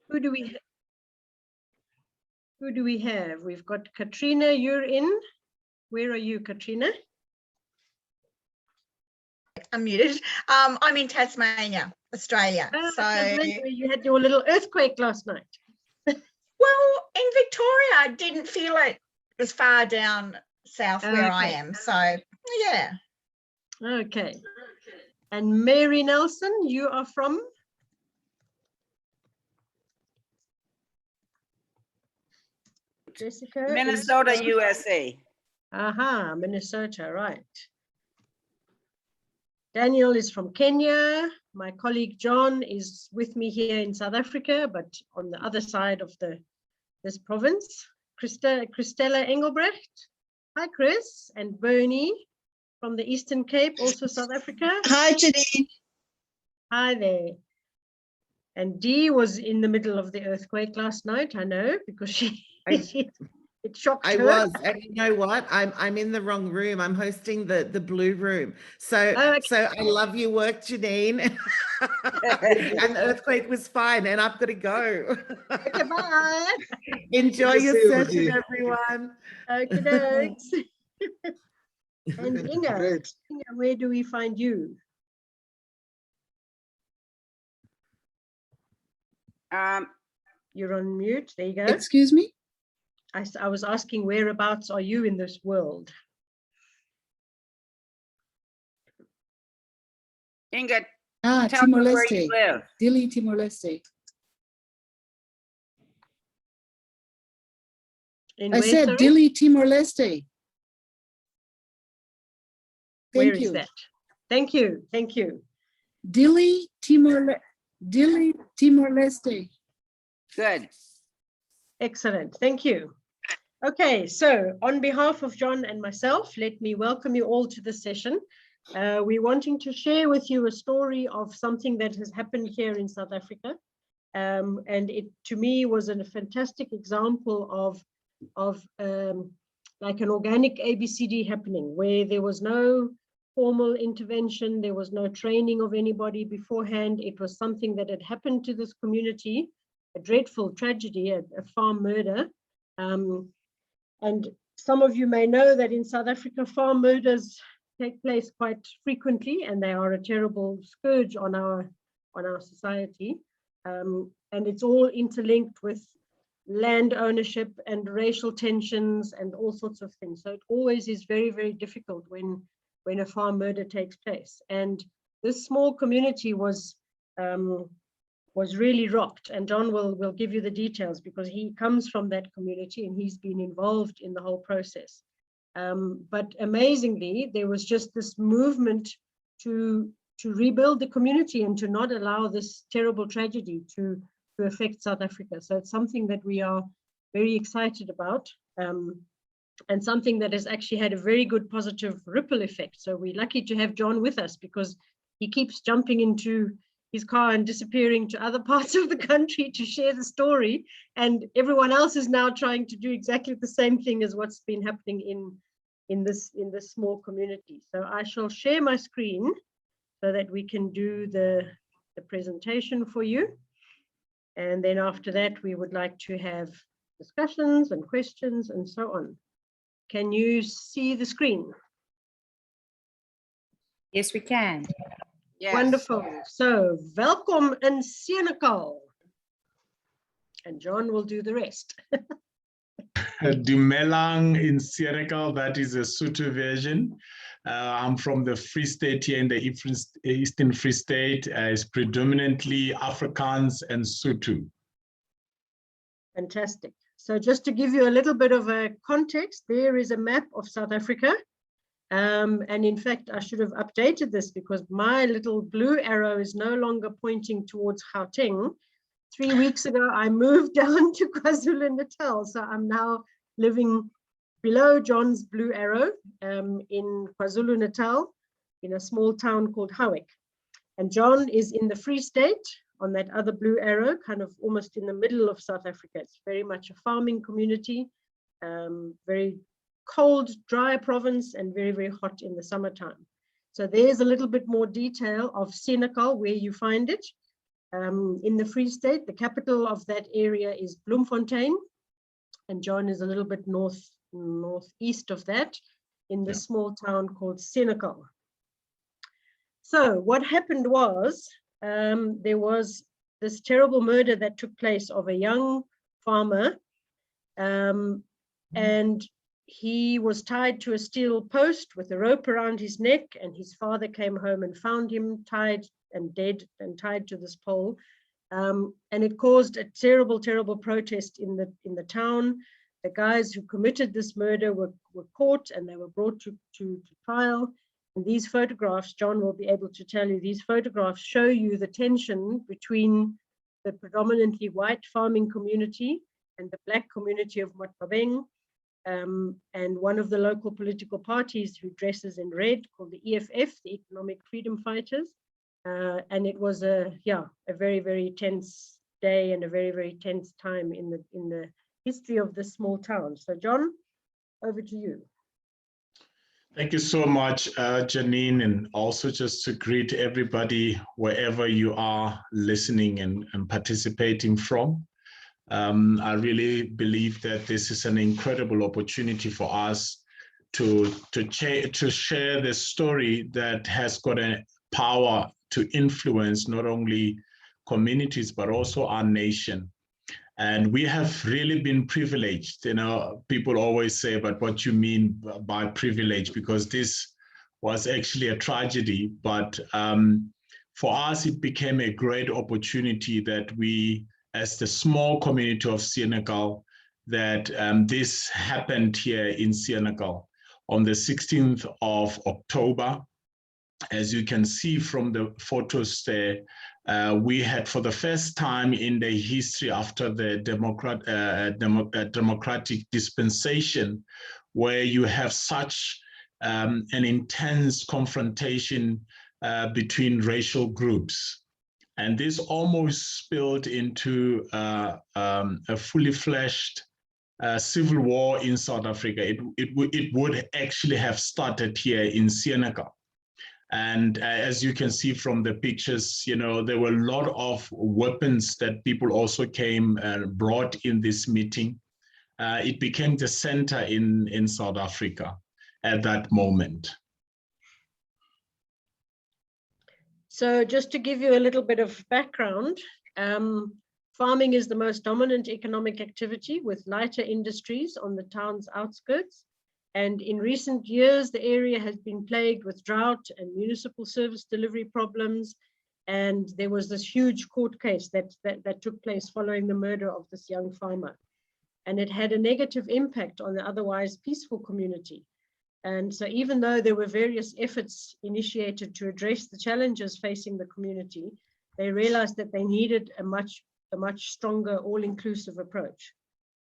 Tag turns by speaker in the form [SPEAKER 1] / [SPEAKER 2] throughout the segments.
[SPEAKER 1] Who do we have? We've got Katrina, you're in. Where are you, Katrina?
[SPEAKER 2] I'm muted. I'm in Tasmania, Australia. So
[SPEAKER 1] Tasmania, you had your little earthquake last night.
[SPEAKER 2] well, in Victoria, I didn't feel it as far down south where I am. So yeah.
[SPEAKER 1] Okay. And Mary Nelson, you are from? Jessica?
[SPEAKER 3] Minnesota, USA.
[SPEAKER 1] Aha, Minnesota, right. Daniel is from Kenya. My colleague John is with me here in South Africa, but on the other side of this province. Christella Engelbrecht. Hi, Chris. And Bernie from the Eastern Cape, also South Africa.
[SPEAKER 4] Hi, Janine.
[SPEAKER 1] Hi there. And Dee was in the middle of the earthquake last night, I know, because it shocked her.
[SPEAKER 4] I was, and you know what? I'm in the wrong room. I'm hosting the blue room. So so I love your work, Janine. And the earthquake was fine, and I've got to go.
[SPEAKER 1] Okay, bye.
[SPEAKER 4] Enjoy your session, everyone.
[SPEAKER 1] Okay, thanks. And Inga, where do we find you? You're on mute. There you go.
[SPEAKER 5] Excuse me?
[SPEAKER 1] I was asking whereabouts are you in this world?
[SPEAKER 3] Inga,
[SPEAKER 5] Ah,
[SPEAKER 3] tell me where
[SPEAKER 5] Timor-Leste.
[SPEAKER 3] you live.
[SPEAKER 5] Dili, Timor-Leste.
[SPEAKER 1] In
[SPEAKER 5] I
[SPEAKER 1] where,
[SPEAKER 5] said
[SPEAKER 1] sorry?
[SPEAKER 5] Dili, Timor-Leste.
[SPEAKER 1] Where
[SPEAKER 5] Thank
[SPEAKER 1] is
[SPEAKER 5] you.
[SPEAKER 1] that? Thank you. Thank you.
[SPEAKER 5] Dili, Timor-Leste.
[SPEAKER 3] Good.
[SPEAKER 1] Excellent. Thank you. Okay, so on behalf of John and myself, let me welcome you all to this session. We're wanting to share with you a story of something that has happened here in South Africa. And it, to me, was a fantastic example of like an organic ABCD happening, where there was no formal intervention, there was no training of anybody beforehand. It was something that had happened to this community, a dreadful tragedy, a farm murder. And some of you may know that in South Africa, farm murders take place quite frequently, and they are a terrible scourge on our society. And it's all interlinked with land ownership and racial tensions and all sorts of things. So it always is very, very difficult when a farm murder takes place. And this small community was really rocked, and John will give you the details because he comes from that community and he's been involved in the whole process. But amazingly, there was just this movement to rebuild the community and to not allow this terrible tragedy to affect South Africa. So it's something that we are very excited about, and something that has actually had a very good positive ripple effect. So we're lucky to have John with us because he keeps jumping into his car and disappearing to other parts of the country to share the story, and everyone else is now trying to do exactly the same thing as what's been happening in this small community. So I shall share my screen so that we can do the presentation for you, and then after that we would like to have discussions and questions and so on. Can you see the screen?
[SPEAKER 3] Yes, we can. Yes.
[SPEAKER 1] Wonderful. So welcome in Senekal. And John will do the rest.
[SPEAKER 6] Dumelang in Senekal, that is a Sotho version. I'm from the Free State here in the Eastern Free State. It's predominantly Afrikaans and Sotho.
[SPEAKER 1] Fantastic. So just to give you a little bit of a context, there is a map of South Africa. And in fact, I should have updated this because my little blue arrow is no longer pointing towards Gauteng. 3 weeks ago, I moved down to KwaZulu-Natal. So I'm now living below John's blue arrow in KwaZulu-Natal, in a small town called Howick. And John is in the Free State on that other blue arrow, kind of almost in the middle of South Africa. It's very much a farming community, very cold, dry province, and very, very hot in the summertime. So there's a little bit more detail of Senekal, where you find it. in the Free State. The capital of that area is Bloemfontein, and John is a little bit northeast of that, in the small town called Senekal. So what happened was, there was this terrible murder that took place of a young farmer, and he was tied to a steel post with a rope around his neck, and his father came home and found him tied and dead and tied to this pole. And it caused a terrible, terrible protest in the town. The guys who committed this murder were caught, and they were brought to trial. And these photographs, John will be able to tell you, these photographs show you the tension between the predominantly white farming community and the black community of Matwabeng, and one of the local political parties who dresses in red, called the EFF, the Economic Freedom Fighters. And it was a very, very tense day and a very, very tense time in the history of this small town. So John, over to you.
[SPEAKER 6] Thank you so much, Janine, and also just to greet everybody wherever you are listening and participating from. I really believe that this is an incredible opportunity for us to share the story that has got a power to influence not only communities, but also our nation. And we have really been privileged. You know, people always say, but what you mean by privilege? Because this was actually a tragedy, but for us, it became a great opportunity that we, as the small community of Senekal, that this happened here in Senekal on the 16th of October. As you can see from the photos there, we had, for the first time in the history after the democratic dispensation, where you have such an intense confrontation between racial groups. And this almost spilled into a fully fledged civil war in South Africa. It would actually have started here in Senekal. And as you can see from the pictures, you know, there were a lot of weapons that people also came and brought in this meeting. It became the center in South Africa at that moment.
[SPEAKER 1] So just to give you a little bit of background, farming is the most dominant economic activity, with lighter industries on the town's outskirts. And in recent years, the area has been plagued with drought and municipal service delivery problems. And there was this huge court case that took place following the murder of this young farmer. And it had a negative impact on the otherwise peaceful community. And so even though there were various efforts initiated to address the challenges facing the community, they realized that they needed a much stronger, all-inclusive approach.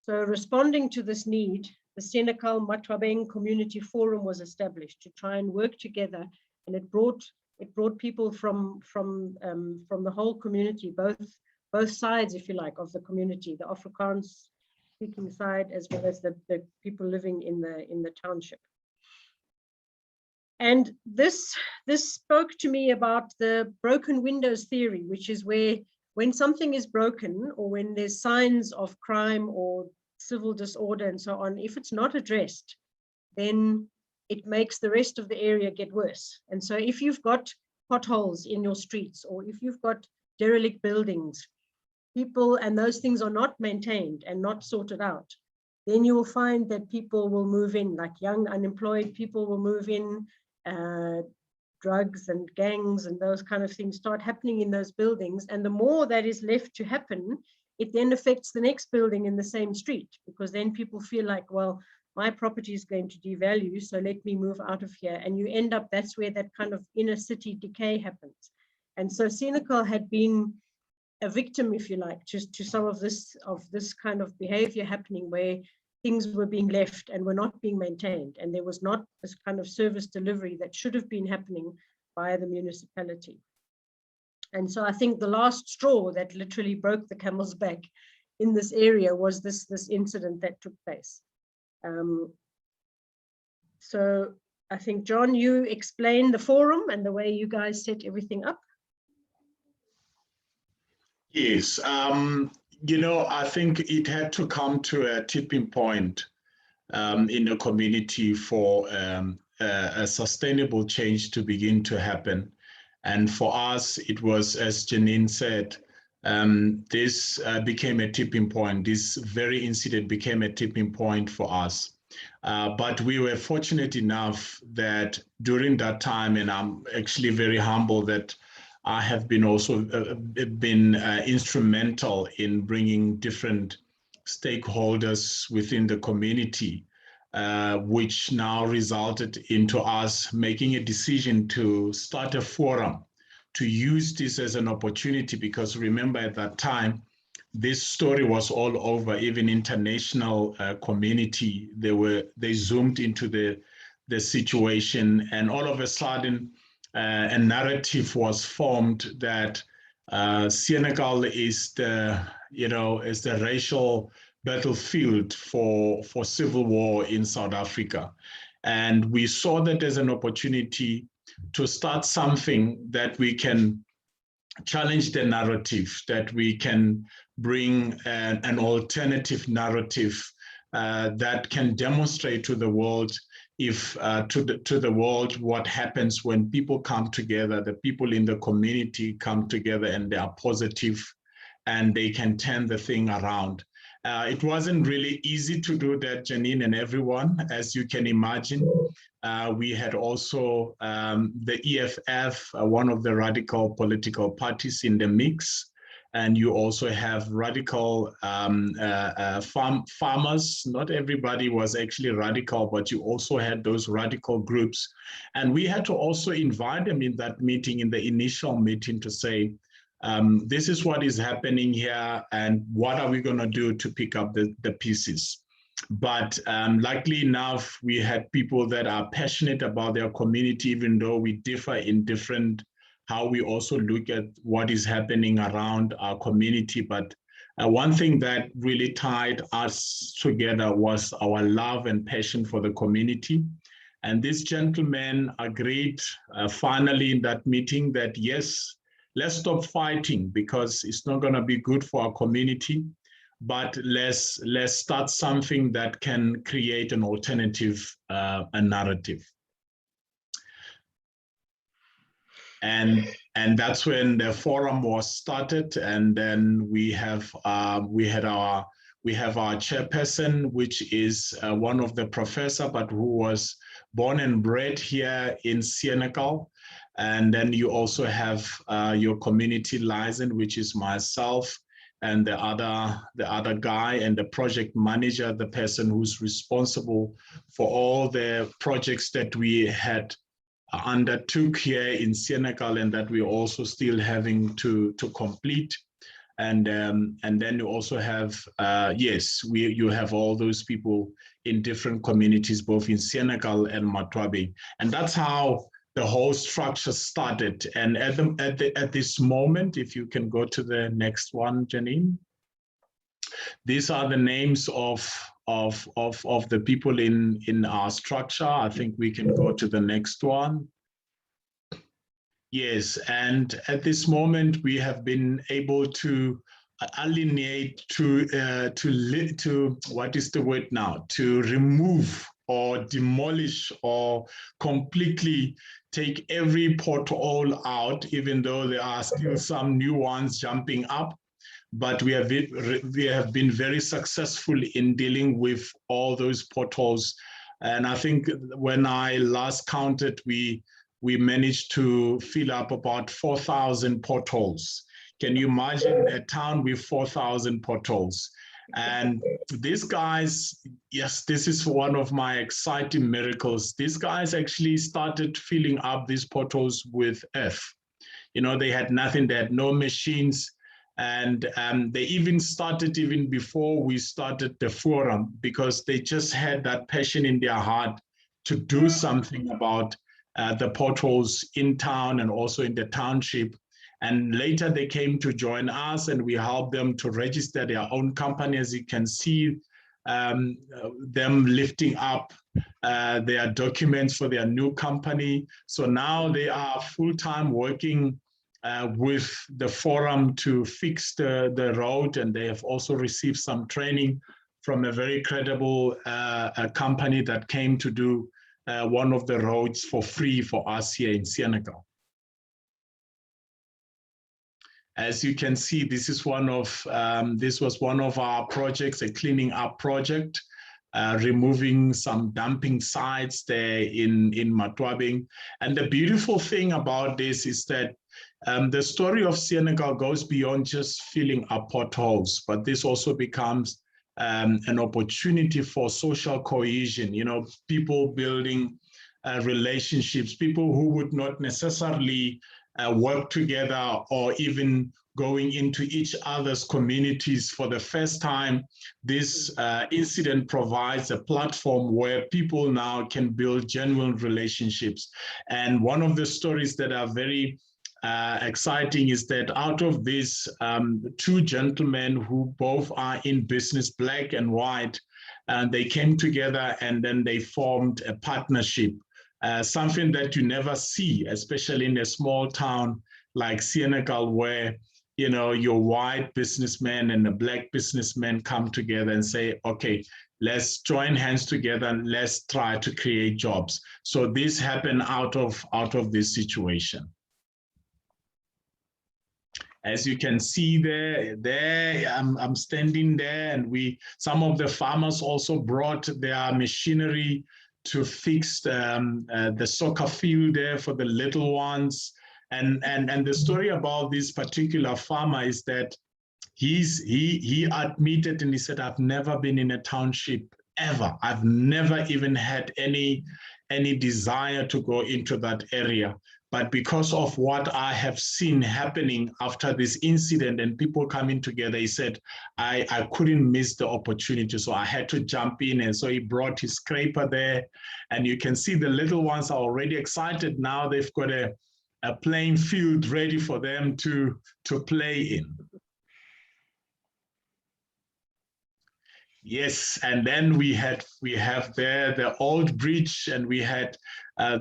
[SPEAKER 1] So responding to this need, the Senekal Matwabeng Community Forum was established to try and work together, and it brought people from the whole community, both sides, if you like, of the community, the Afrikaans speaking side as well as the people living in the township. And this spoke to me about the broken windows theory, which is where when something is broken or when there's signs of crime or civil disorder and so on, if it's not addressed, then it makes the rest of the area get worse. And so if you've got potholes in your streets, or if you've got derelict buildings, people, and those things are not maintained and not sorted out, then you will find that people will move in, like young unemployed people will move in, drugs and gangs and those kind of things start happening in those buildings. And the more that is left to happen, it then affects the next building in the same street, because then people feel like, well, my property is going to devalue, so let me move out of here. And you end up, that's where that kind of inner city decay happens. And so Senekal had been a victim, if you like, to some of this kind of behavior happening, where things were being left and were not being maintained. And there was not this kind of service delivery that should have been happening by the municipality. And so I think the last straw that literally broke the camel's back in this area was this incident that took place. So I think, John, you explain the forum and the way you guys set everything up.
[SPEAKER 6] Yes, you know, I think it had to come to a tipping point in the community for a sustainable change to begin to happen. And for us, it was, as Janine said, this became a tipping point. This very incident became a tipping point for us. But we were fortunate enough that during that time, and I'm actually very humble that I have been also been instrumental in bringing different stakeholders within the community, which now resulted into us making a decision to start a forum, to use this as an opportunity, because remember at that time, this story was all over, even international community. They zoomed into the situation, and all of a sudden, a narrative was formed that Senekal is the racial battlefield for civil war in South Africa. And we saw that as an opportunity to start something that we can challenge the narrative, that we can bring an alternative narrative that can demonstrate to the world to the world what happens when people come together, the people in the community come together and they are positive and they can turn the thing around. It wasn't really easy to do that, Janine and everyone, as you can imagine. We had also the EFF, one of the radical political parties in the mix. And you also have radical farmers. Not everybody was actually radical, but you also had those radical groups. And we had to also invite them in that meeting, in the initial meeting, to say, this is what is happening here and what are we going to do to pick up the pieces. But luckily enough, we had people that are passionate about their community, even though we differ in different how we also look at what is happening around our community. But one thing that really tied us together was our love and passion for the community. And this gentleman agreed finally in that meeting that, yes, let's stop fighting because it's not going to be good for our community, but let's start something that can create an alternative narrative. And that's when the forum was started, and then we have our chairperson, which is one of the professor, but who was born and bred here in Senekal. And then you also have your community liaison, which is myself, and the other guy, and the project manager, the person who's responsible for all the projects that we had undertook here in Senekal and that we're also still having to complete. And then you also have, you have all those people in different communities, both in Senekal and Matwabeng. And that's how the whole structure started. And at this moment, if you can go to the next one, Janine. These are the names of the people in our structure. I think we can go to the next one. Yes, and at this moment we have been able to alienate to what is the word now? To remove or demolish or completely take every pothole out, even though there are still some new ones jumping up. But we have been very successful in dealing with all those potholes. And I think when I last counted, we managed to fill up about 4,000 potholes. Can you imagine a town with 4,000 potholes? And these guys, yes, this is one of my exciting miracles. These guys actually started filling up these potholes with earth. You know, they had nothing, they had no machines. And they even started even before we started the forum, because they just had that passion in their heart to do something about the potholes in town and also in the township. And later they came to join us and we helped them to register their own company. As you can see, them lifting up their documents for their new company. So now they are full-time working with the forum to fix the road, and they have also received some training from a very credible company that came to do one of the roads for free for us here in Senekal. As you can see, this was one of our projects, a cleaning up project, removing some dumping sites there in Matwabeng. And the beautiful thing about this is that the story of Senekal goes beyond just filling up potholes, but this also becomes an opportunity for social cohesion, you know, people building relationships, people who would not necessarily work together or even going into each other's communities for the first time. This incident provides a platform where people now can build genuine relationships. And one of the stories that are very exciting is that out of these two gentlemen who both are in business, black and white, and they came together and then they formed a partnership. Something that you never see, especially in a small town like Senekal, where, you know, your white businessman and a black businessman come together and say, okay, let's join hands together and let's try to create jobs. So this happened out of this situation. As you can see there, I'm standing there, and some of the farmers also brought their machinery to fix the soccer field there for the little ones. And the story about this particular farmer is that he admitted, and he said, I've never been in a township ever. I've never even had any desire to go into that area. But because of what I have seen happening after this incident and people coming together, he said, I couldn't miss the opportunity, so I had to jump in. And so he brought his scraper there. And you can see the little ones are already excited now. They've got a playing field ready for them to play in. Yes, and then we have there the old bridge, and we had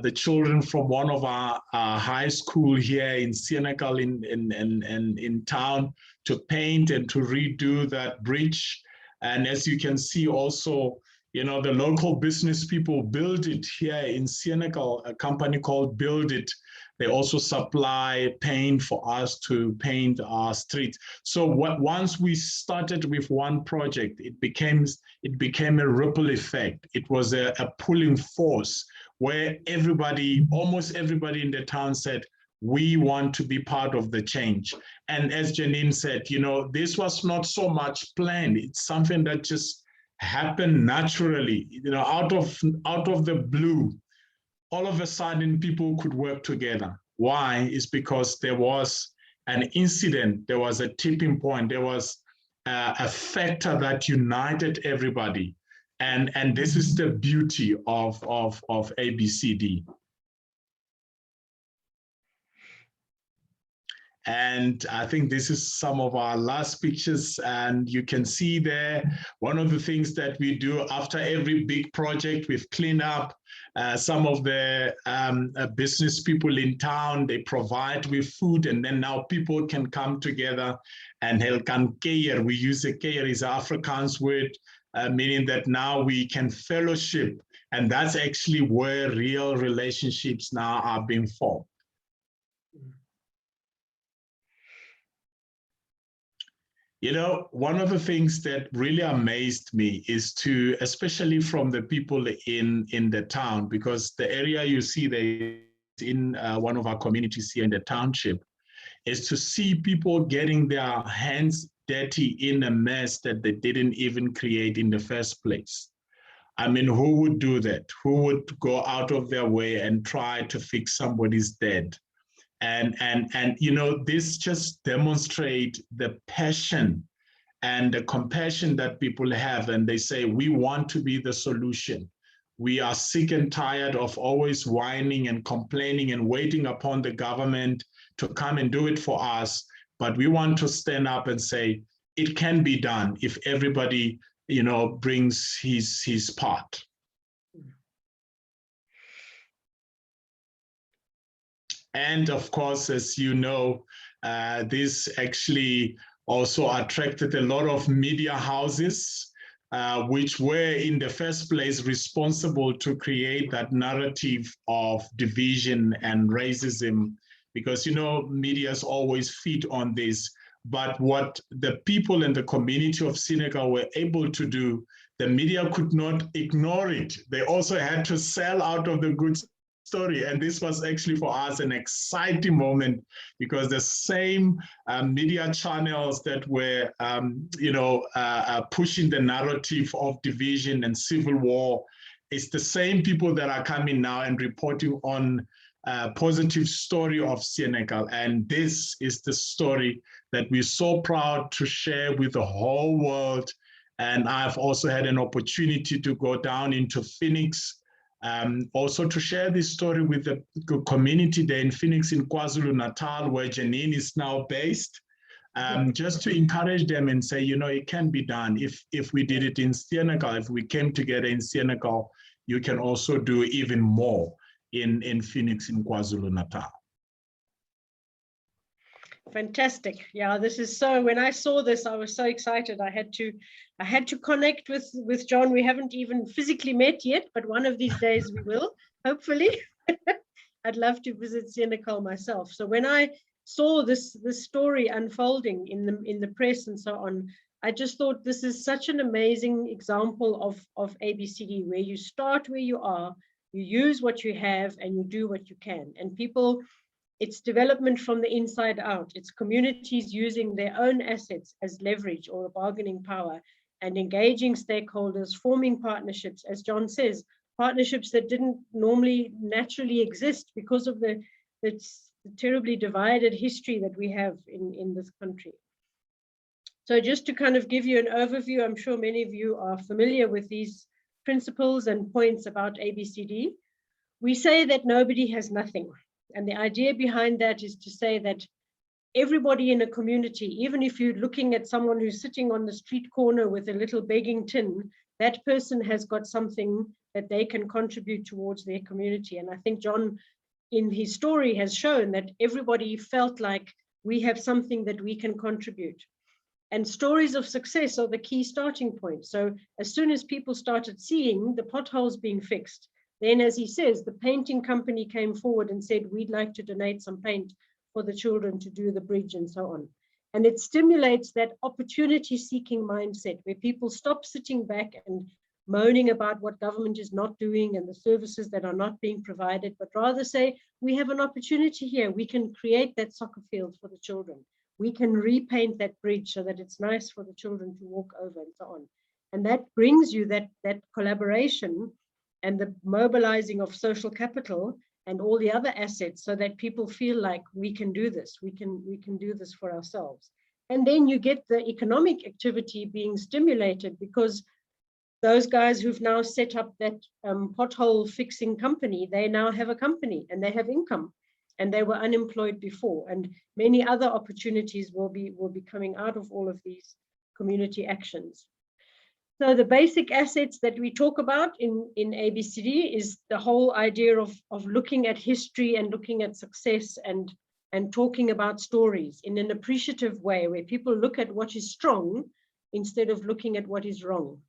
[SPEAKER 6] the children from one of our high school here in Senekal in town to paint and to redo that bridge. And as you can see also, you know, the local business people build it here in Senekal, a company called Build It. They also supply paint for us to paint our streets. So once we started with one project, it became a ripple effect. It was a pulling force where almost everybody in the town said, we want to be part of the change. And as Janine said, you know, this was not so much planned. It's something that just happened naturally, you know, out of the blue. All of a sudden, people could work together. Why? It's because there was an incident, there was a tipping point, there was a factor that united everybody. And this is the beauty of ABCD. And I think this is some of our last pictures, and you can see there, one of the things that we do after every big project, we've cleaned up some of the business people in town, they provide with food, and then now people can come together and help care. We use a care is an Afrikaans word, meaning that now we can fellowship, and that's actually where real relationships now are being formed. You know, one of the things that really amazed me is to, especially from the people in the town, because the area you see there in one of our communities here in the township, is to see people getting their hands dirty in a mess that they didn't even create in the first place. I mean, who would do that? Who would go out of their way and try to fix somebody's dead? And you know, this just demonstrates the passion and the compassion that people have. And they say, we want to be the solution. We are sick and tired of always whining and complaining and waiting upon the government to come and do it for us. But we want to stand up and say, it can be done if everybody, you know, brings his part. And of course, as you know, this actually also attracted a lot of media houses, which were in the first place responsible to create that narrative of division and racism, because, you know, media's always feed on this. But what the people in the community of Senekal were able to do, the media could not ignore it. They also had to sell out of the good story. And this was actually for us an exciting moment, because the same media channels that were, pushing the narrative of division and civil war, it's the same people that are coming now and reporting on a positive story of Senekal. And this is the story that we're so proud to share with the whole world. And I've also had an opportunity to go down into Phoenix, also to share this story with the community there in Phoenix in KwaZulu-Natal, where Janine is now based, just to encourage them and say, you know, it can be done. If we did it in Senekal, if we came together in Senekal, you can also do even more in Phoenix in KwaZulu-Natal.
[SPEAKER 1] Fantastic. Yeah, this is so, when I saw this, I was so excited. I had to connect with John. We haven't even physically met yet, but one of these days we will, hopefully. I'd love to visit Senekal myself. So when I saw this story unfolding in the press and so on, I just thought this is such an amazing example of ABCD, where you start where you are, you use what you have, and you do what you can. And people, it's development from the inside out. It's communities using their own assets as leverage or a bargaining power, and engaging stakeholders, forming partnerships, as John says, partnerships that didn't normally naturally exist because of the terribly divided history that we have in this country. So just to kind of give you an overview, I'm sure many of you are familiar with these principles and points about ABCD. We say that nobody has nothing. And the idea behind that is to say that everybody in a community, even if you're looking at someone who's sitting on the street corner with a little begging tin, that person has got something that they can contribute towards their community. And I think John, in his story, has shown that everybody felt like we have something that we can contribute. And stories of success are the key starting point. So as soon as people started seeing the potholes being fixed, then, as he says, the painting company came forward and said, we'd like to donate some paint for the children to do the bridge and so on. And it stimulates that opportunity-seeking mindset where people stop sitting back and moaning about what government is not doing and the services that are not being provided, but rather say, we have an opportunity here. We can create that soccer field for the children. We can repaint that bridge so that it's nice for the children to walk over and so on. And that brings you that collaboration and the mobilizing of social capital and all the other assets, so that people feel like we can do this, we can do this for ourselves. And then you get the economic activity being stimulated, because those guys who've now set up that pothole fixing company, they now have a company and they have income, and they were unemployed before. And many other opportunities will be coming out of all of these community actions. So the basic assets that we talk about in ABCD is the whole idea of looking at history and looking at success and talking about stories in an appreciative way, where people look at what is strong instead of looking at what is wrong.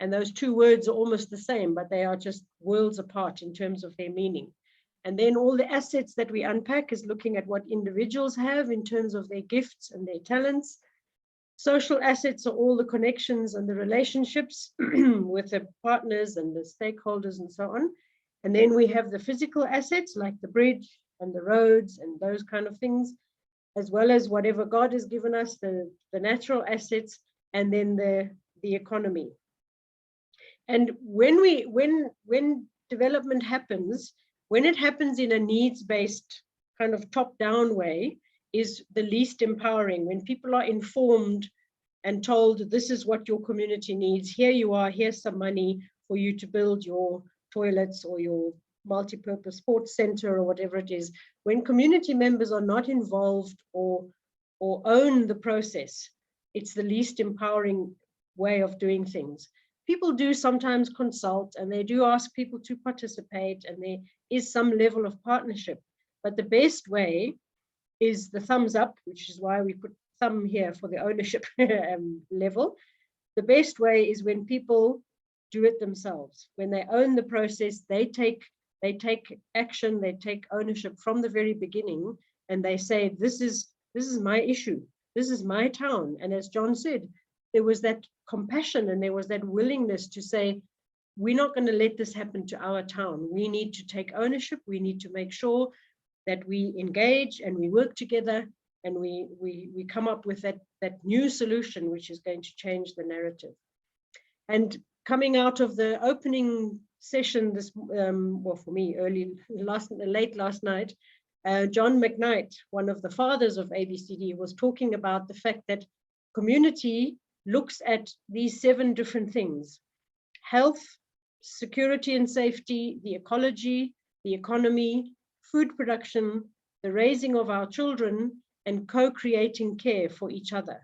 [SPEAKER 1] And those two words are almost the same, but they are just worlds apart in terms of their meaning. And then all the assets that we unpack is looking at what individuals have in terms of their gifts and their talents. Social assets are all the connections and the relationships with the partners and the stakeholders and so on. And then we have the physical assets like the bridge and the roads and those kind of things, as well as whatever God has given us, the natural assets, and then the economy. And when development happens, when it happens in a needs-based kind of top-down way, is the least empowering. When people are informed and told, this is what your community needs, here you are, here's some money for you to build your toilets or your multi-purpose sports center or whatever it is. When community members are not involved or own the process, it's the least empowering way of doing things. People do sometimes consult and they do ask people to participate, and there is some level of partnership. But the best way is the thumbs up, which is why we put thumb here for the ownership level. The best way is when people do it themselves. When they own the process, they take action, they take ownership from the very beginning, and they say, this is my issue, this is my town. And as John said, there was that compassion and there was that willingness to say, we're not going to let this happen to our town. We need to take ownership. We need to make sure that we engage and we work together and we come up with that new solution, which is going to change the narrative. And coming out of the opening session this, well, for me, late last night, John McKnight, one of the fathers of ABCD, was talking about the fact that community looks at these 7 different things: health, security and safety, the ecology, the economy, food production, the raising of our children, and co-creating care for each other.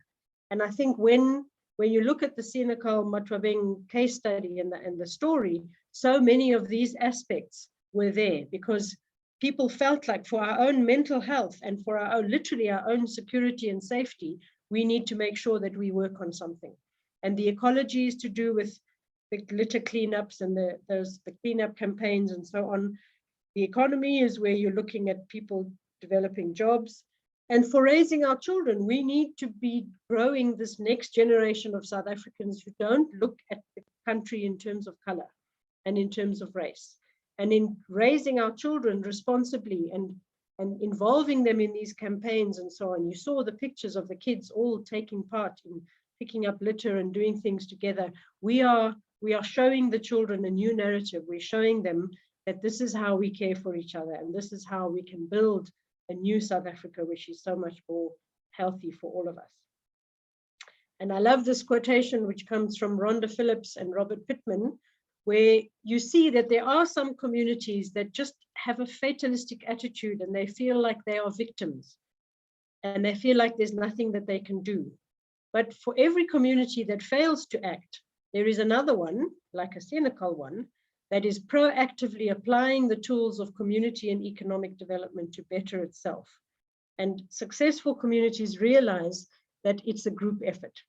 [SPEAKER 1] And I think when you look at the Senekal Matwabeng case study and the story, so many of these aspects were there, because people felt like for our own mental health and for our own, literally our own security and safety, we need to make sure that we work on something. And the ecology is to do with the litter cleanups and the cleanup campaigns and so on. The economy is where you're looking at people developing jobs. And for raising our children, we need to be growing this next generation of South Africans who don't look at the country in terms of color and in terms of race. And in raising our children responsibly and involving them in these campaigns and so on, you saw the pictures of the kids all taking part in picking up litter and doing things together. We are showing the children a new narrative. We're showing them that this is how we care for each other, and this is how we can build a new South Africa, which is so much more healthy for all of us. And I love this quotation, which comes from Rhonda Phillips and Robert Pittman, where you see that there are some communities that just have a fatalistic attitude and they feel like they are victims and they feel like there's nothing that they can do. But for every community that fails to act, there is another one, like a Senekal one, that is proactively applying the tools of community and economic development to better itself. And successful communities realize that it's a group effort.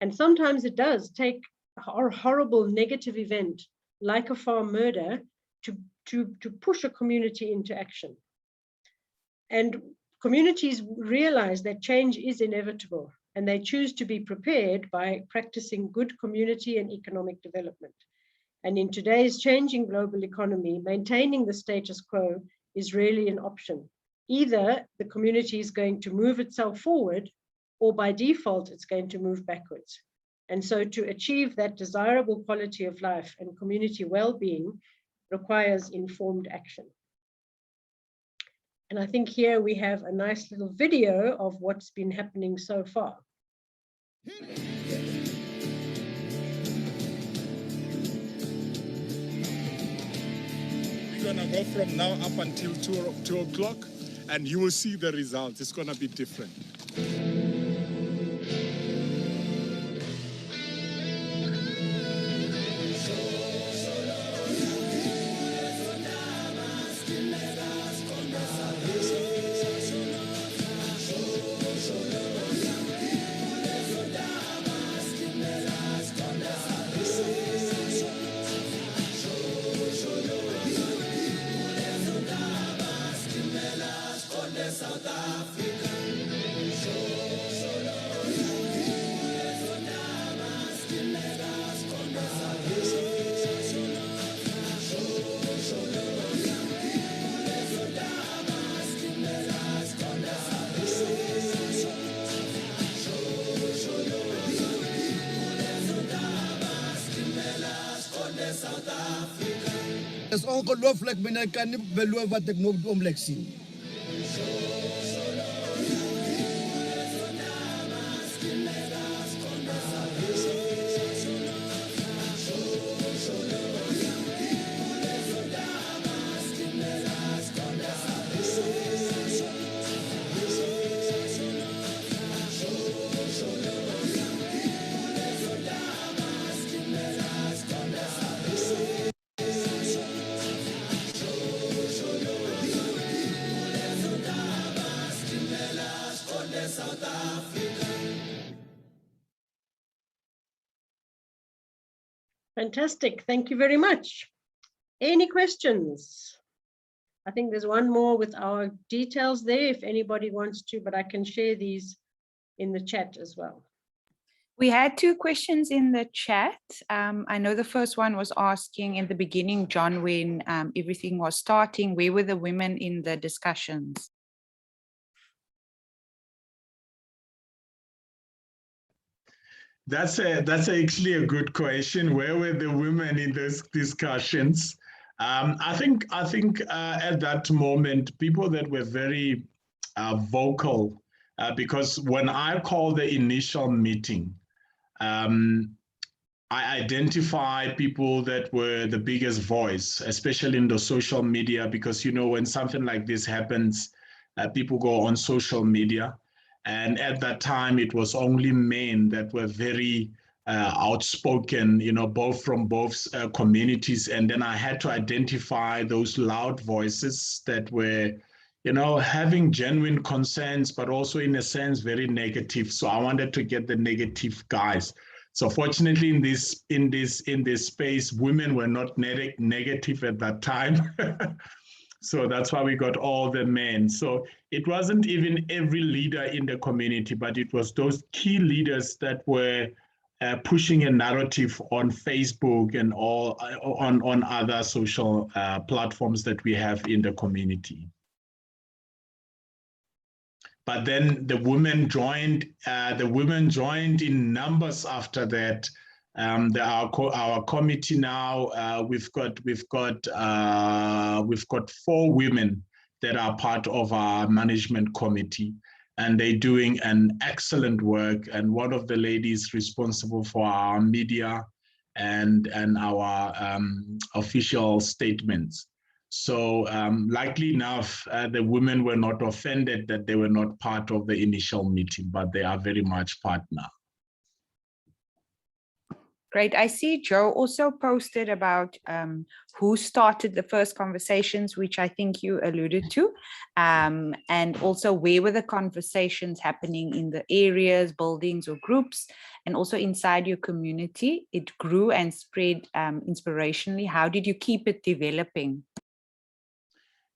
[SPEAKER 1] And sometimes it does take a horrible negative event like a farm murder to push a community into action. And communities realize that change is inevitable, and they choose to be prepared by practicing good community and economic development. And in today's changing global economy, maintaining the status quo is really an option. Either the community is going to move itself forward, or by default, it's going to move backwards. And so to achieve that desirable quality of life and community well-being requires informed action. And I think here we have a nice little video of what's been happening so far.
[SPEAKER 7] We're gonna go from now up until 2 o'clock, and you will see the results. It's gonna be different.
[SPEAKER 8] As ongelooflijk ben ik kan niet beloven wat ik moet omleg zien.
[SPEAKER 1] Fantastic. Thank you very much. Any questions? I think there's one more with our details there if anybody wants to, but I can share these in the chat as well.
[SPEAKER 3] We had 2 questions in the chat. I know the first one was asking in the beginning, John, when everything was starting, where were the women in the discussions?
[SPEAKER 6] That's actually a good question. Where were the women in those discussions? I think at that moment, people that were very vocal, because when I called the initial meeting, I identify people that were the biggest voice, especially in the social media, because, you know, when something like this happens, people go on social media. And at that time, it was only men that were very outspoken, you know, from both communities. And then I had to identify those loud voices that were, you know, having genuine concerns, but also in a sense, very negative. So I wanted to get the negative guys. So fortunately, in this space, women were not negative at that time. So that's why we got all the men. So it wasn't even every leader in the community, but it was those key leaders that were pushing a narrative on Facebook and all on other social platforms that we have in the community. But then the women joined in numbers after that. Our committee now, we've got 4 women that are part of our management committee, and they're doing an excellent work. And one of the ladies responsible for our media and our official statements. So likely enough, the women were not offended that they were not part of the initial meeting, but they are very much part now.
[SPEAKER 3] Great. I see Joe also posted about who started the first conversations, which I think you alluded to, and also where were the conversations happening in the areas, buildings or groups, and also inside your community. It grew and spread inspirationally. How did you keep it developing?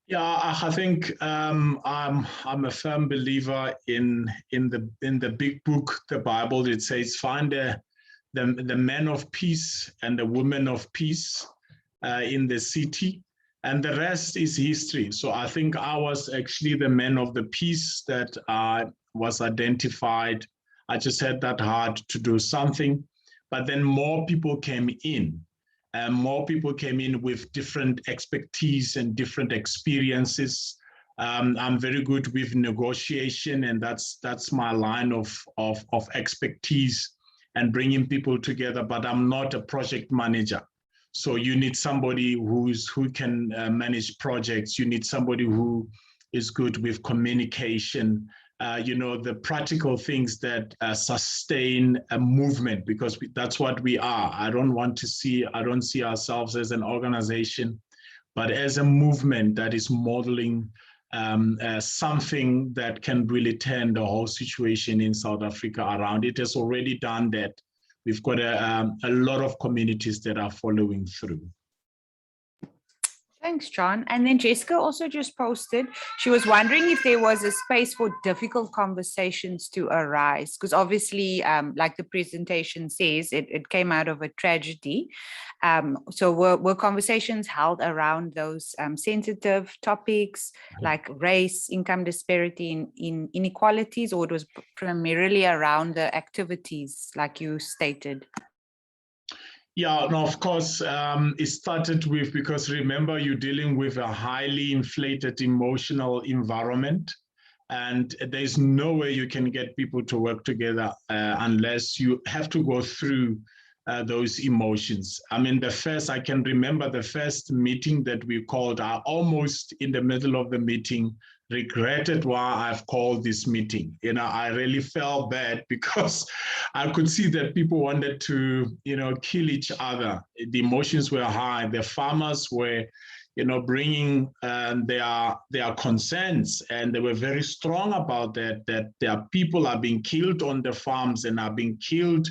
[SPEAKER 6] Yeah, I think I'm a firm believer in the big book, the Bible. It says, find the men of peace and the women of peace in the city, and the rest is history. So I think I was actually the man of the peace that was identified. I just had that heart to do something, but then more people came in. And more people came in with different expertise and different experiences. I'm very good with negotiation, and that's my line of expertise and bringing people together. But I'm not a project manager, so you need somebody who can manage projects. You need somebody who is good with communication. You know, the practical things that sustain a movement, because that's what we are. I don't see ourselves as an organization, but as a movement that is modeling something that can really turn the whole situation in South Africa around. It has already done that. We've got a lot of communities that are following through.
[SPEAKER 3] Thanks, John. And then Jessica also just posted, she was wondering if there was a space for difficult conversations to arise, because obviously, like the presentation says, it came out of a tragedy. So were conversations held around those sensitive topics like race, income disparity, in inequalities, or it was primarily around the activities like you stated?
[SPEAKER 6] Yeah, no, of course, it started with, because remember, you're dealing with a highly inflated emotional environment, and there's no way you can get people to work together unless you have to go through those emotions. I mean, I can remember the first meeting that we called, I almost in the middle of the meeting regretted why I've called this meeting. You know, I really felt bad because I could see that people wanted to, you know, kill each other. The emotions were high. The farmers were, you know, bringing their concerns, and they were very strong about that their people are being killed on the farms and are being killed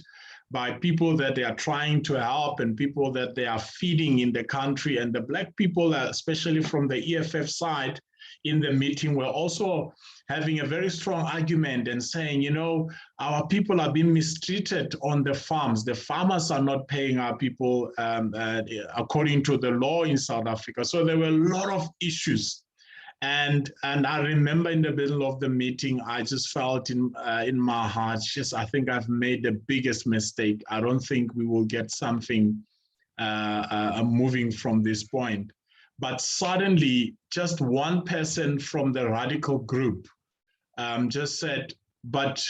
[SPEAKER 6] by people that they are trying to help and people that they are feeding in the country. And the Black people, especially from the EFF side in the meeting, were also having a very strong argument and saying, you know, our people are being mistreated on the farms. The farmers are not paying our people according to the law in South Africa. So there were a lot of issues. And I remember in the middle of the meeting, I just felt in my heart, just I think I've made the biggest mistake. I don't think we will get something moving from this point. But suddenly, just one person from the radical group just said, but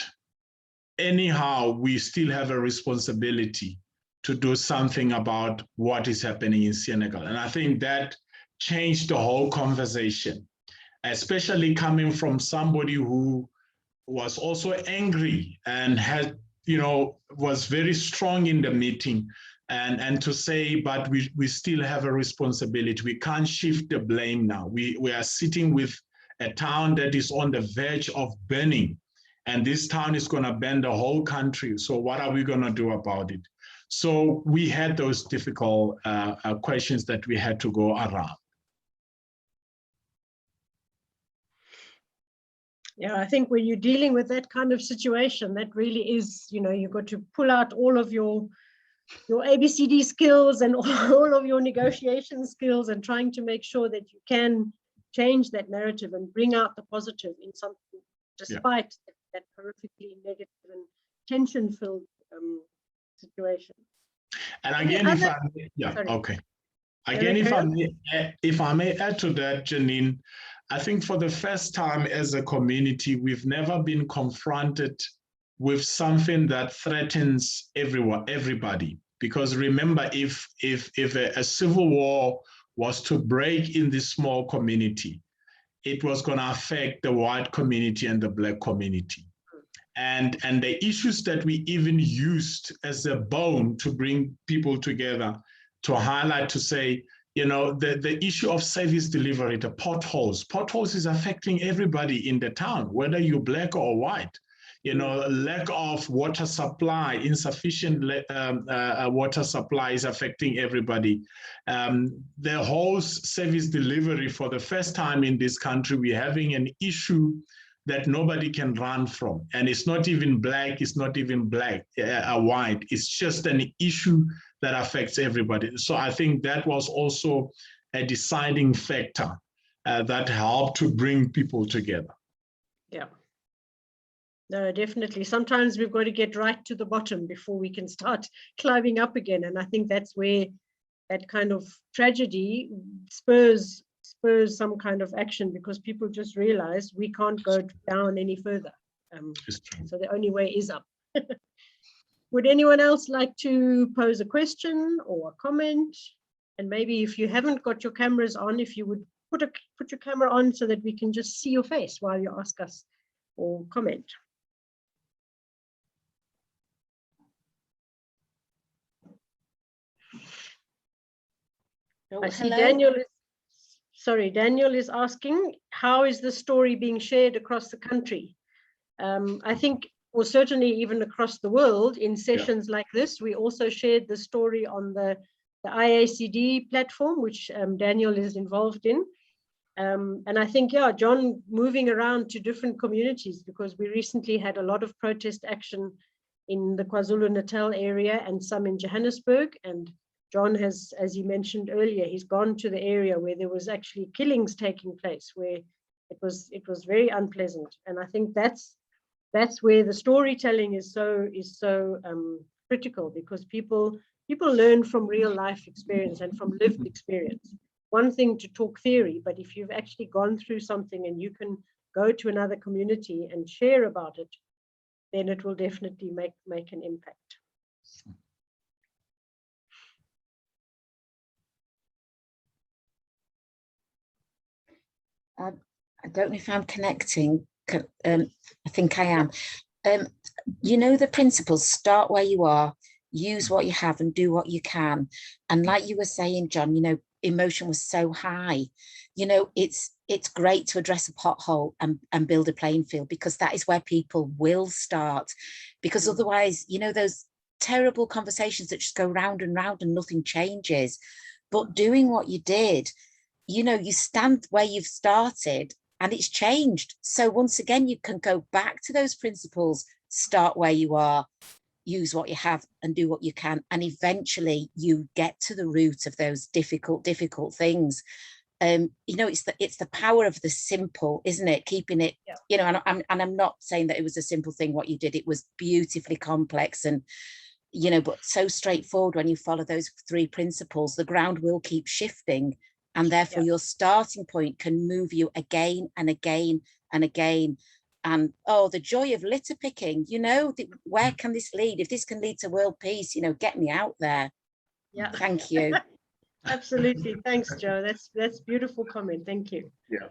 [SPEAKER 6] anyhow, we still have a responsibility to do something about what is happening in Senekal. And I think that changed the whole conversation, especially coming from somebody who was also angry and had, you know, was very strong in the meeting. And to say, but we still have a responsibility. We can't shift the blame now. We are sitting with a town that is on the verge of burning, and this town is going to burn the whole country. So what are we going to do about it? So we had those difficult questions that we had to go around.
[SPEAKER 1] Yeah, I think when you're dealing with that kind of situation, that really is, you know, you've got to pull out all of your ABCD skills and all of your negotiation skills and trying to make sure that you can change that narrative and bring out the positive in something, despite that horrifically negative and tension-filled situation.
[SPEAKER 6] And again, if I may add to that, Janine, I think for the first time as a community, we've never been confronted with something that threatens everybody. Because remember, if a civil war was to break in this small community, it was going to affect the white community and the Black community. And the issues that we even used as a bone to bring people together, to highlight, to say, you know, the issue of service delivery, the potholes is affecting everybody in the town, whether you're Black or white. You know, lack of water supply, insufficient water supply is affecting everybody. The whole service delivery, for the first time in this country, we're having an issue that nobody can run from. And it's not even Black, it's not even white. It's just an issue that affects everybody. So I think that was also a deciding factor that helped to bring people together.
[SPEAKER 1] Yeah. No, definitely. Sometimes we've got to get right to the bottom before we can start climbing up again. And I think that's where that kind of tragedy spurs some kind of action, because people just realize we can't go down any further. So the only way is up. Would anyone else like to pose a question or a comment? And maybe if you haven't got your cameras on, if you would put your camera on so that we can just see your face while you ask us or comment.
[SPEAKER 9] Oh,
[SPEAKER 1] I see Daniel is asking, how is the story being shared across the country? I think, or certainly even across the world in sessions like this. We also shared the story on the IACD platform, which Daniel is involved in. And I think, John moving around to different communities, because we recently had a lot of protest action in the KwaZulu-Natal area and some in Johannesburg. And John has, as he mentioned earlier, he's gone to the area where there was actually killings taking place, where it was very unpleasant. And I think that's where the storytelling is so critical, because people learn from real life experience and from lived experience. One thing to talk theory, but if you've actually gone through something and you can go to another community and share about it, then it will definitely make an impact.
[SPEAKER 9] I don't know if I'm connecting. I think I am. You know the principles: start where you are, use what you have, and do what you can. And like you were saying, John, you know, emotion was so high. You know, it's great to address a pothole and build a playing field, because that is where people will start. Because otherwise, you know, those terrible conversations that just go round and round and nothing changes. But doing what you did, you know, you stand where you've started and it's changed. So once again, you can go back to those principles, start where you are, use what you have and do what you can. And eventually you get to the root of those difficult things. You know, it's the power of the simple, isn't it? Keeping it, you know, and I'm not saying that it was a simple thing, what you did. It was beautifully complex and, you know, but so straightforward. When you follow those 3 principles, the ground will keep shifting. And therefore your starting point can move you again and again and again. And oh, the joy of litter picking, you know, where can this lead? If this can lead to world peace, you know, get me out there.
[SPEAKER 1] Yeah.
[SPEAKER 9] Thank you.
[SPEAKER 1] Absolutely. Thanks, Joe. That's beautiful comment. Thank you.
[SPEAKER 6] Yeah.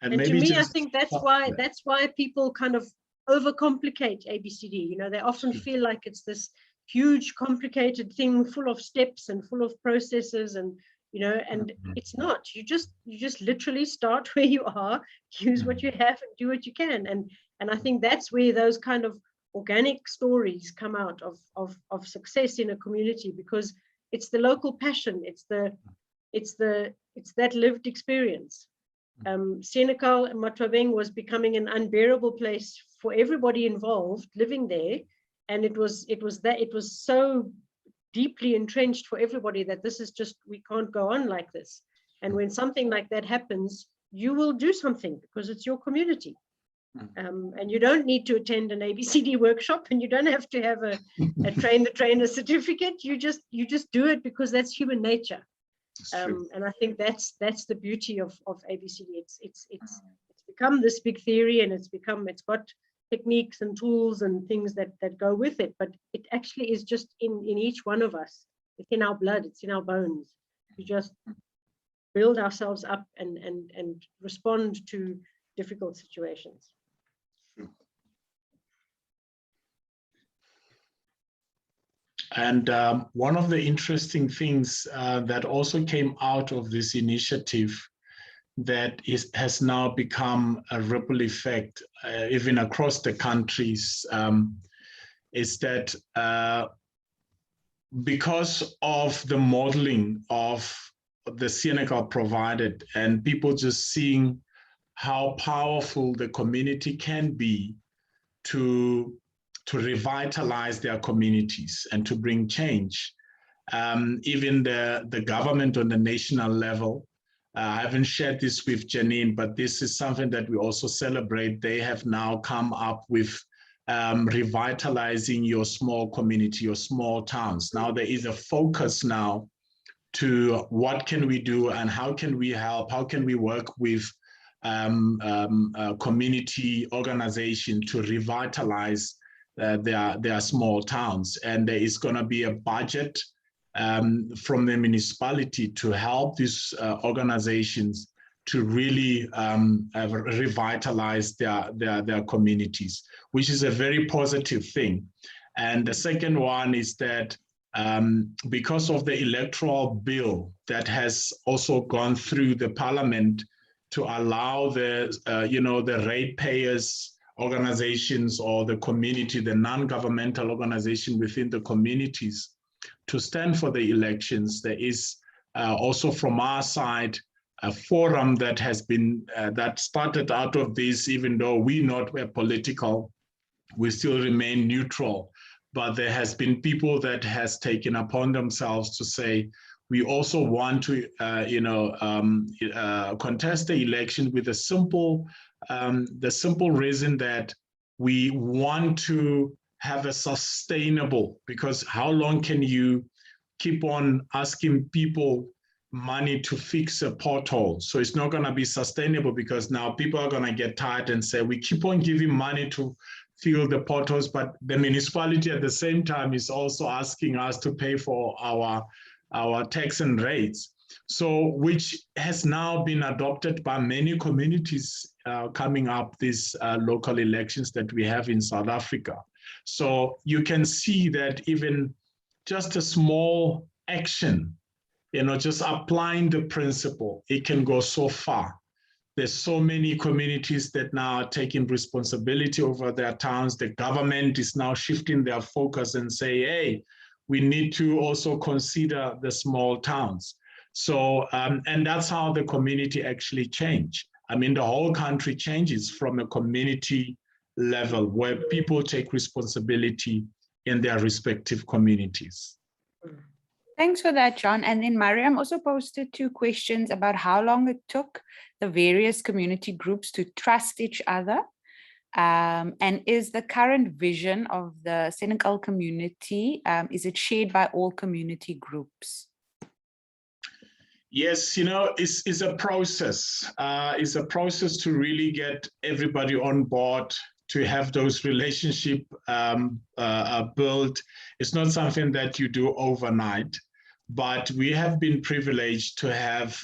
[SPEAKER 1] And to me, I think that's why people kind of overcomplicate ABCD. You know, they often feel like it's this huge, complicated thing full of steps and full of processes, and you know, and it's not. You just literally start where you are, use what you have, and do what you can. And I think that's where those kind of organic stories come out of success in a community, because it's the local passion, it's that lived experience. Senekal and Matwabeng was becoming an unbearable place for everybody involved living there, and it was so deeply entrenched for everybody that this is just, we can't go on like this. And when something like that happens, you will do something because it's your community. And you don't need to attend an ABCD workshop, and you don't have to have a train the trainer certificate. You just do it because that's human nature. And I think that's the beauty of ABCD. It's become this big theory, and it's got techniques and tools and things that go with it, but it actually is just in each one of us. It's in our blood, it's in our bones. We just build ourselves up and respond to difficult situations.
[SPEAKER 6] And one of the interesting things that also came out of this initiative that has now become a ripple effect even across the countries is that because of the modeling of the Senekal provided, and people just seeing how powerful the community can be to revitalize their communities and to bring change. Even the government on the national level, I haven't shared this with Janine, but this is something that we also celebrate. They have now come up with revitalizing your small community, your small towns. Now there is a focus now to what can we do and how can we help, how can we work with community organization to revitalize their small towns. And there is going to be a budget from the municipality to help these organizations to really revitalize their communities, which is a very positive thing. And the second one is that because of the electoral bill that has also gone through the parliament to allow the ratepayers organizations or the community, the non-governmental organization within the communities to stand for the elections, there is also from our side a forum that has been that started out of this. Even though we not were political, we still remain neutral, but there has been people that has taken upon themselves to say we also want to contest the election with the simple reason that we want to have a sustainable, because how long can you keep on asking people money to fix a pothole? So it's not going to be sustainable, because now people are going to get tired and say, we keep on giving money to fill the potholes, but the municipality at the same time is also asking us to pay for our tax and rates. So, which has now been adopted by many communities coming up these local elections that we have in South Africa. So you can see that even just a small action, just applying the principle, it can go so far. There's so many communities that now are taking responsibility over their towns. The government is now shifting their focus and say, hey, we need to also consider the small towns. So, and that's how the community actually changed. I mean, the whole country changes from a community level where people take responsibility in their respective communities.
[SPEAKER 3] Thanks for that, John. And then Mariam also posted 2 questions about how long it took the various community groups to trust each other. And is the current vision of the Senekal community, is it shared by all community groups?
[SPEAKER 6] Yes, you know, it's a process. It's a process to really get everybody on board, to have those relationships built. It's not something that you do overnight, but we have been privileged to have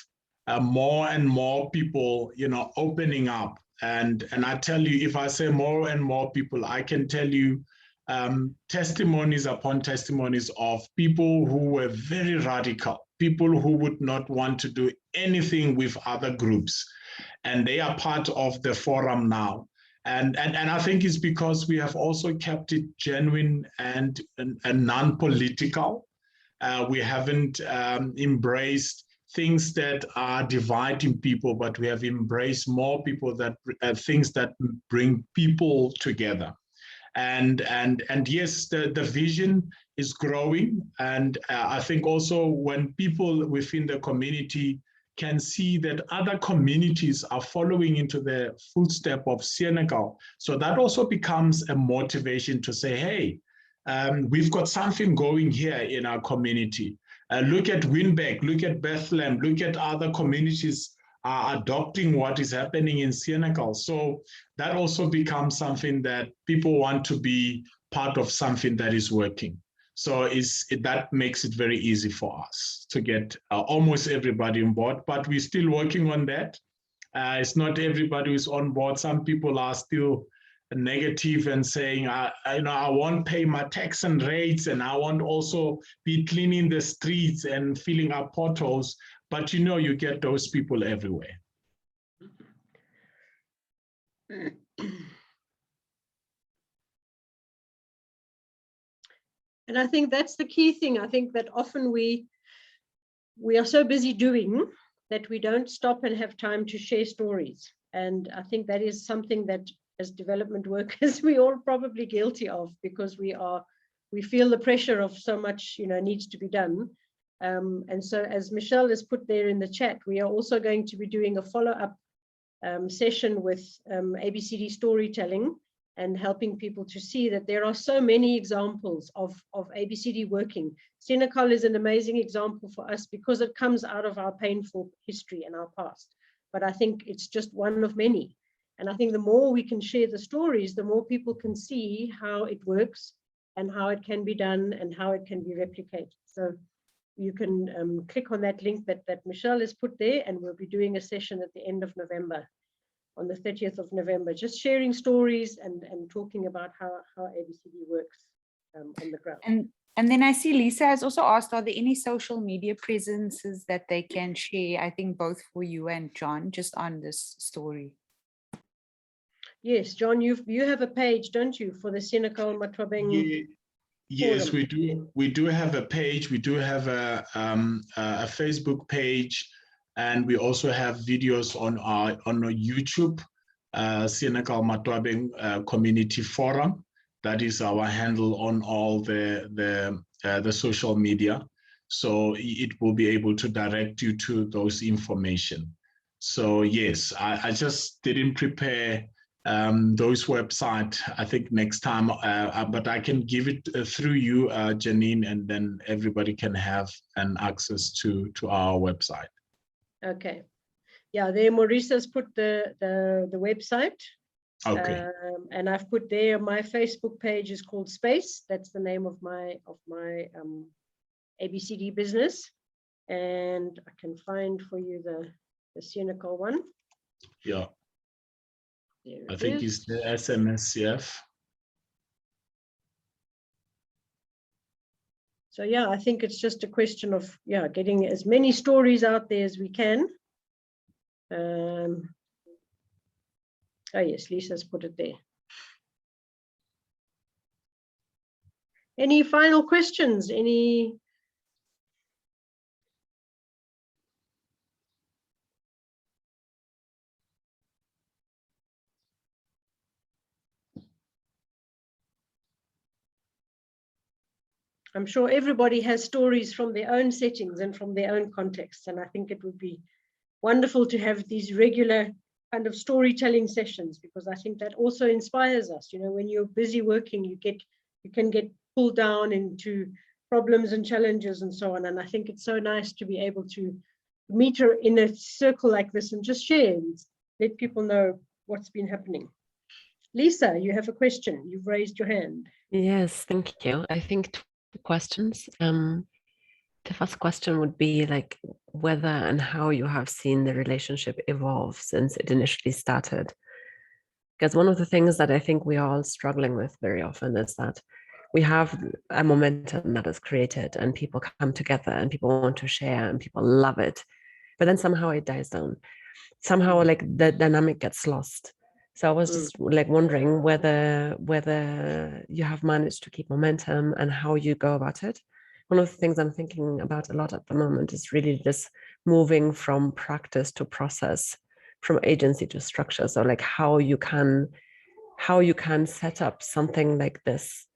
[SPEAKER 6] more and more people, you know, opening up. And I tell you, if I say more and more people, I can tell you testimonies upon testimonies of people who were very radical, people who would not want to do anything with other groups. And they are part of the forum now. And I think it's because we have also kept it genuine and non-political. We haven't embraced things that are dividing people, but we have embraced more people that things that bring people together. And yes, the vision is growing. And I think also when people within the community can see that other communities are following into the footstep of Senekal, so that also becomes a motivation to say, hey, we've got something going here in our community. Look at Winbeck, look at Bethlehem, look at other communities are adopting what is happening in Senekal. So that also becomes something that people want to be part of, something that is working. So that makes it very easy for us to get almost everybody on board, but we're still working on that. It's not everybody who's on board. Some people are still negative and saying, I won't pay my tax and rates, and I won't also be cleaning the streets and filling up potholes. But you know, you get those people everywhere.
[SPEAKER 1] And I think that's the key thing. I think that often we are so busy doing that we don't stop and have time to share stories. And I think that is something that as development workers, we all probably guilty of, because we feel the pressure of so much, needs to be done. And so as Michelle has put there in the chat, we are also going to be doing a follow-up session with ABCD storytelling, and helping people to see that there are so many examples of ABCD working. Senekal is an amazing example for us because it comes out of our painful history and our past. But I think it's just one of many. And I think the more we can share the stories, the more people can see how it works and how it can be done and how it can be replicated. So you can click on that link that Michelle has put there, and we'll be doing a session at the end of November, on the 30th of November, just sharing stories and talking about how ABCD works on the ground.
[SPEAKER 3] And then I see Lisa has also asked, are there any social media presences that they can share? I think both for you and John, just on this story.
[SPEAKER 1] Yes, John, you have a page, don't you, for the Senekal Matwabeng?
[SPEAKER 6] Yes, we do. We do have a page. We do have a Facebook page. And we also have videos on our YouTube, Senekal Matwabeng Community Forum. That is our handle on all the social media. So it will be able to direct you to those information. So yes, I just didn't prepare those websites. I think next time, but I can give it through you, Janine, and then everybody can have an access to our website.
[SPEAKER 1] Okay, yeah, there Maurice's put the website.
[SPEAKER 6] Okay.
[SPEAKER 1] And I've put there, my Facebook page is called Space. That's the name of my ABCD business. And I can find for you the Senekal one.
[SPEAKER 6] Yeah. I think it's the SMCF.
[SPEAKER 1] So yeah, I think it's just a question of getting as many stories out there as we can. Oh yes, Lisa's put it there. Any final questions? Any? I'm sure everybody has stories from their own settings and from their own contexts. And I think it would be wonderful to have these regular kind of storytelling sessions, because I think that also inspires us. You know, when you're busy working, you can get pulled down into problems and challenges and so on. And I think it's so nice to be able to meet her in a circle like this and just share and let people know what's been happening. Lisa, you have a question. You've raised your hand.
[SPEAKER 10] Yes, thank you. I think two questions. The first question would be like whether and how you have seen the relationship evolve since it initially started. Because one of the things that I think we are all struggling with very often is that we have a momentum that is created and people come together and people want to share and people love it. But then somehow it dies down. Somehow like the dynamic gets lost. So I was just like wondering whether you have managed to keep momentum and how you go about it. One of the things I'm thinking about a lot at the moment is really just moving from practice to process, from agency to structure. So like how you can set up something like this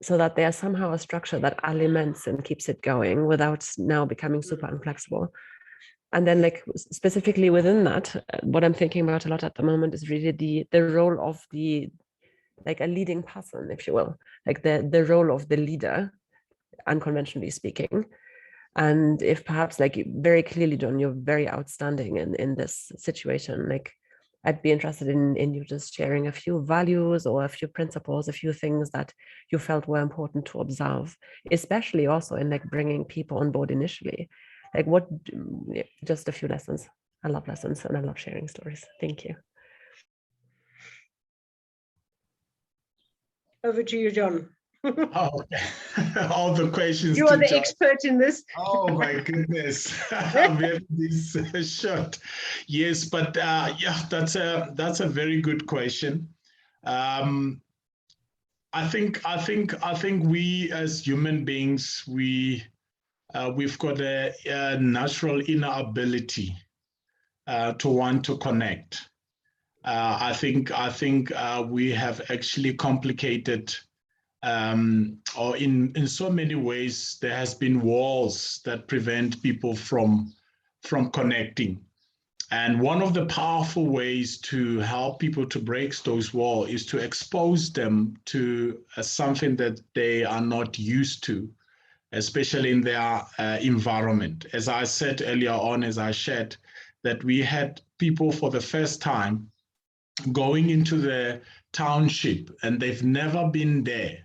[SPEAKER 10] so that there's somehow a structure that aliments and keeps it going without now becoming super inflexible. And then like specifically within that, what I'm thinking about a lot at the moment is really the role of the, like a leading person, if you will, like the role of the leader, unconventionally speaking. And if perhaps like very clearly, John, you're very outstanding in this situation, like I'd be interested in you just sharing a few values or a few principles, a few things that you felt were important to observe, especially also in like bringing people on board initially. Like what, just a few lessons. I love lessons and I love sharing stories. Thank you.
[SPEAKER 1] Over to you, John.
[SPEAKER 6] Oh, all the questions.
[SPEAKER 1] You are the expert in this.
[SPEAKER 6] Oh my goodness, I'm having this shot. Yes, but yeah, that's a very good question. I think we as human beings, we've got a natural inner ability to want to connect. I think we have actually complicated. Or in so many ways, there has been walls that prevent people from connecting. And one of the powerful ways to help people to break those walls is to expose them to something that they are not used to, especially in their environment. As I said earlier on, as I shared, that we had people for the first time going into the township and they've never been there.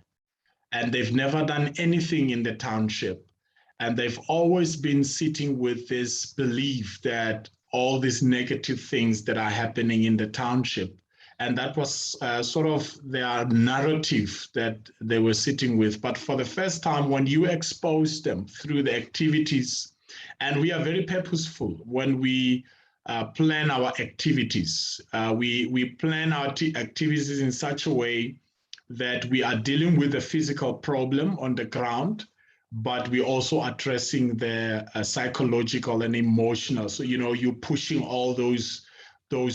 [SPEAKER 6] And they've never done anything in the township. And they've always been sitting with this belief that all these negative things that are happening in the township. And that was sort of their narrative that they were sitting with. But for the first time, when you expose them through the activities, and we are very purposeful when we plan our activities. We plan our activities in such a way that we are dealing with a physical problem on the ground, but we're also addressing the psychological and emotional. So, you know, you're pushing all those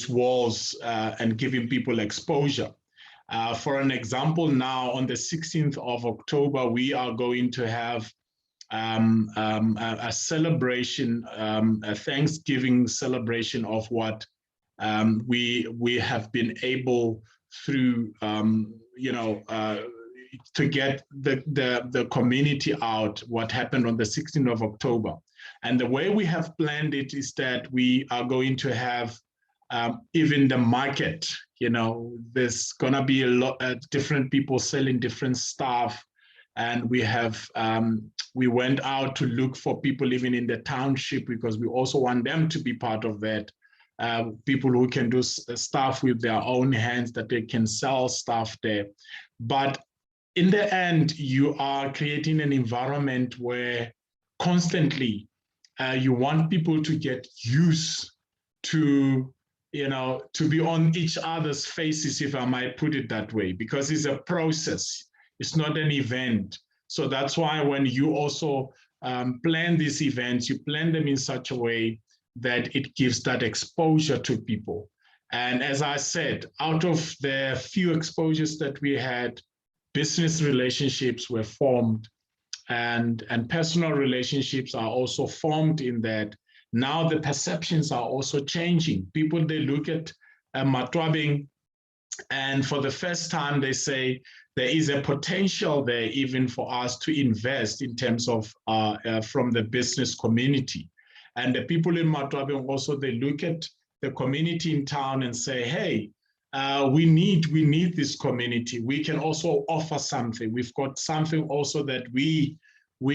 [SPEAKER 6] walls and giving people exposure. For an example, now on the 16th of October, we are going to have a celebration, a Thanksgiving celebration of what we have been able through to get the community out what happened on the 16th of October. And the way we have planned it is that we are going to have even the market, you know, there's gonna be a lot of different people selling different stuff. And we have, we went out to look for people living in the township because we also want them to be part of that. People who can do stuff with their own hands, that they can sell stuff there. But in the end, you are creating an environment where constantly you want people to get used to to be on each other's faces, if I might put it that way, because it's a process. It's not an event. So that's why when you also plan these events, you plan them in such a way that it gives that exposure to people. And as I said, out of the few exposures that we had, business relationships were formed, and personal relationships are also formed in that. Now the perceptions are also changing. People, they look at Matwabeng, and for the first time they say there is a potential there even for us to invest in terms of from the business community. And the people in Matwabeng also, they look at the community in town and say, hey, we need this community. We can also offer something. We've got something also that we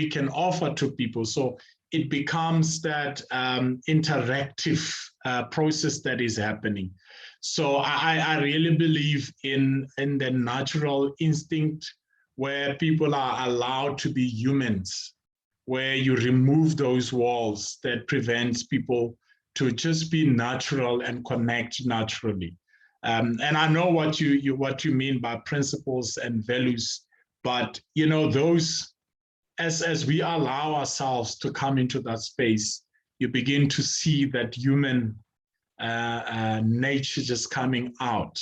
[SPEAKER 6] can offer to people. So it becomes that interactive process that is happening. So I really believe in the natural instinct where people are allowed to be humans, where you remove those walls that prevents people to just be natural and connect naturally. And I know what you mean by principles and values, but those, as we allow ourselves to come into that space, you begin to see that human nature just coming out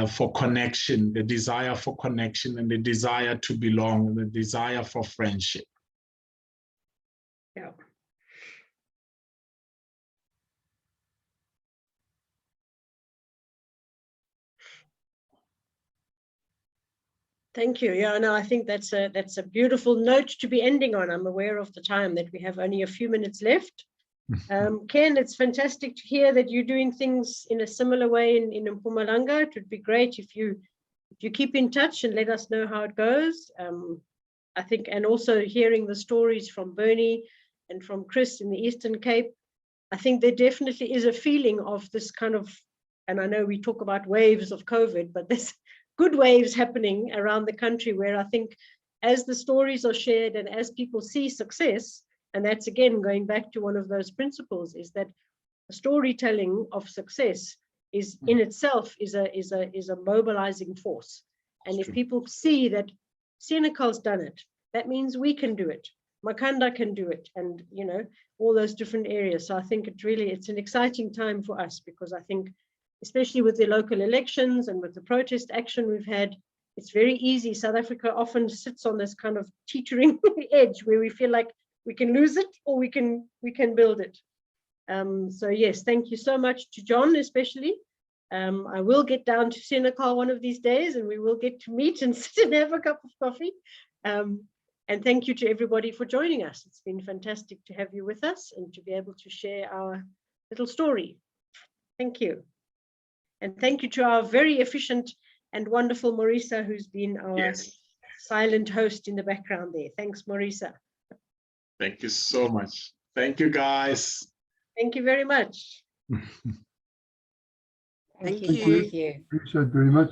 [SPEAKER 6] for connection, the desire for connection and the desire to belong, and the desire for friendship.
[SPEAKER 1] Yeah. Thank you. Yeah, no, I think that's a beautiful note to be ending on. I'm aware of the time that we have only a few minutes left. Ken, it's fantastic to hear that you're doing things in a similar way in Mpumalanga. It would be great if you keep in touch and let us know how it goes. I think, and also hearing the stories from Bernie and from Chris in the Eastern Cape, I think there definitely is a feeling of this kind of, and I know we talk about waves of COVID, but there's good waves happening around the country where I think as the stories are shared and as people see success, and that's again going back to one of those principles, is that the storytelling of success is in itself is a mobilizing force. And if people see that Senekal's done it, that means we can do it. Makanda can do it, and all those different areas. So I think it's an exciting time for us, because I think, especially with the local elections and with the protest action we've had, it's very easy. South Africa often sits on this kind of teetering edge where we feel like we can lose it or we can build it. So yes, thank you so much to John, especially. I will get down to Senekal one of these days and we will get to meet and sit and have a cup of coffee. And thank you to everybody for joining us. It's been fantastic to have you with us and to be able to share our little story. Thank you. And thank you to our very efficient and wonderful Marisa, who's been our silent host in the background there. Thanks, Marisa.
[SPEAKER 6] Thank you so much. Thank you, guys.
[SPEAKER 1] Thank you very much.
[SPEAKER 9] Thank you.
[SPEAKER 11] Appreciate very much.